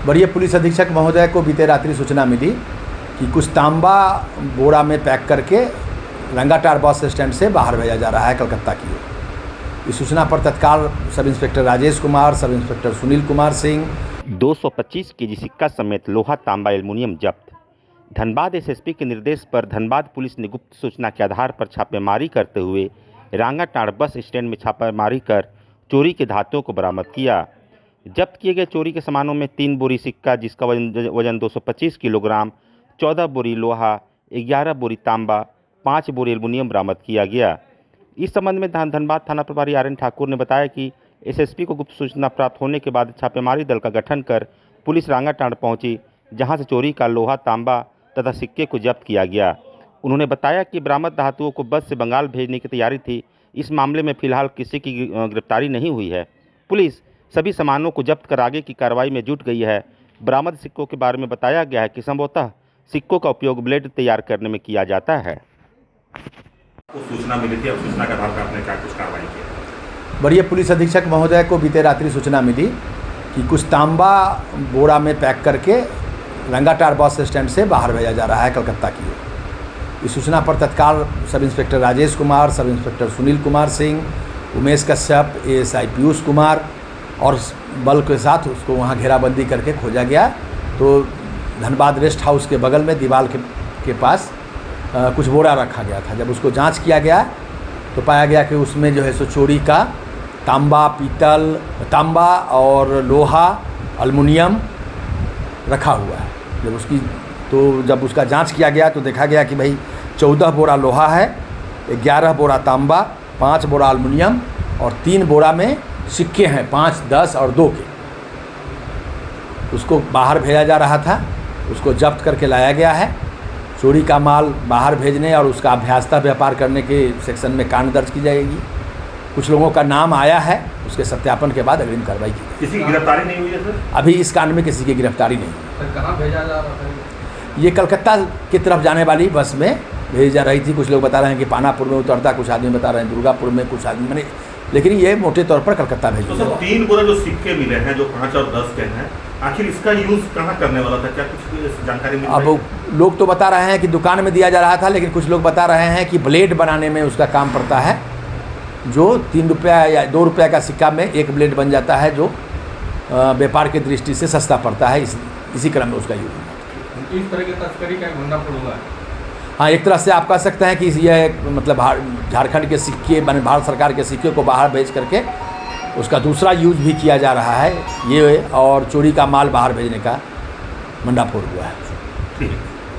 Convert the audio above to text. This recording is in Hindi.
वरीय पुलिस अधीक्षक महोदय को बीते रात्रि सूचना मिली कि कुछ तांबा बोरा में पैक करके रंगाटार बस स्टैंड से बाहर भेजा जा रहा है कलकत्ता की ओर। इस सूचना पर तत्काल sub inspector Rajesh Kumar, sub inspector Sunil Kumar Singh 225 KG सिक्का समेत लोहा तांबा एल्युमिनियम जब्त। धनबाद एसएसपी के निर्देश पर धनबाद पुलिस ने गुप्त सूचना के आधार पर छापेमारी करते हुए रंगाटार बस स्टैंड में छापेमारी कर चोरी के धातुओं को बरामद किया। जब्त किए गए चोरी के सामानों में 3 बोरी सिक्का जिसका वजन 225 किलोग्राम, 14 बोरी लोहा, 11 बोरी तांबा, 5 बोरी एल्युमिनियम बरामद किया गया। इस संबंध में धनबाद थाना प्रभारी आर.एन. ठाकुर ने बताया कि एसएसपी को गुप्त सूचना प्राप्त होने के बाद छापेमारी दल का गठन कर पुलिस रंगाटार पहुंची, जहां से चोरी का लोहा, तांबा तथा सिक्के को जब्त किया गया। उन्होंने बताया कि बरामद धातुओं को बस से बंगाल भेजने की तैयारी थी। इस मामले में फिलहाल किसी की गिरफ्तारी नहीं हुई है। पुलिस सभी सामानों को जब्त कर आगे की कार्रवाई में जुट गई है। बरामद सिक्कों के बारे में बताया गया है कि संभवतः सिक्कों का उपयोग ब्लेड तैयार करने में किया जाता है। सूचना मिली थी, अब सूचना के आधार पर आपने क्या कुछ कार्रवाई की? वरीय पुलिस अधीक्षक महोदय को बीते रात्रि सूचना मिली कि कुछ तांबा बोरा में पैक करके रंगाटार बस स्टैंड से बाहर भेजा जा रहा है कलकत्ता की ओर। इस सूचना पर तत्काल sub inspector Rajesh Kumar, sub inspector Sunil Kumar Singh, Umesh Kashyap, ASI Piyush Kumar और बल के साथ उसको वहाँ घेराबंदी करके खोजा गया। तो धनबाद रेस्ट हाउस के बगल में दीवार के पास कुछ बोरा रखा गया था। जब उसको जांच किया गया तो पाया गया कि उसमें जो है सो चोरी का तांबा और लोहा, एल्युमिनियम रखा हुआ है। जब उसका जांच किया गया तो देखा गया कि भाई 14 बोरा लोहा है, 11 बोरा तांबा, 5 बोरा एल्युमिनियम और 3 बोरा में सिक्के हैं, 5, 10 और 2 के। उसको बाहर भेजा जा रहा था, उसको जब्त करके लाया गया है। चोरी का माल बाहर भेजने और उसका अभ्यासता व्यापार करने के सेक्शन में कांड दर्ज की जाएगी। कुछ लोगों का नाम आया है, उसके सत्यापन के बाद अग्रिम कार्रवाई की। किसी की गिरफ्तारी नहीं हुई है सर? अभी इस कांड में किसी की गिरफ्तारी नहीं। सर कहाँ भेजा जा रहा था? ये कलकत्ता की तरफ जाने वाली बस में भेजी जा रही थी। कुछ लोग बता रहे हैं कि पानापुर में उतरता, कुछ आदमी बता रहे हैं दुर्गापुर में, कुछ आदमी मैंने, लेकिन ये मोटे तौर पर कलकत्ता भेजी। तो सर 3 बोरा जो सिक्के मिले हैं जो 5 और 10 के हैं, आखिर इसका यूज़ कहाँ करने वाला था? क्या कुछ जानकारी मिली? अब लोग तो बता रहे हैं कि दुकान में दिया जा रहा था, लेकिन कुछ लोग बता रहे हैं कि ब्लेड बनाने में उसका काम पड़ता है, जो 3 रुपया या 2 रुपया का सिक्का में 1 ब्लेड बन जाता है, जो व्यापार की दृष्टि से सस्ता पड़ता है। इसी क्रम में उसका यूज। इस तरह की तस्करी का भंडाफोड़ हुआ है। हाँ, एक तरह से आप कह सकते हैं कि यह मतलब झारखंड के सिक्के, भारत सरकार के सिक्के को बाहर भेज करके उसका दूसरा यूज भी किया जा रहा है ये, और चोरी का माल बाहर भेजने का भंडाफोड़ हुआ है। ठीक है।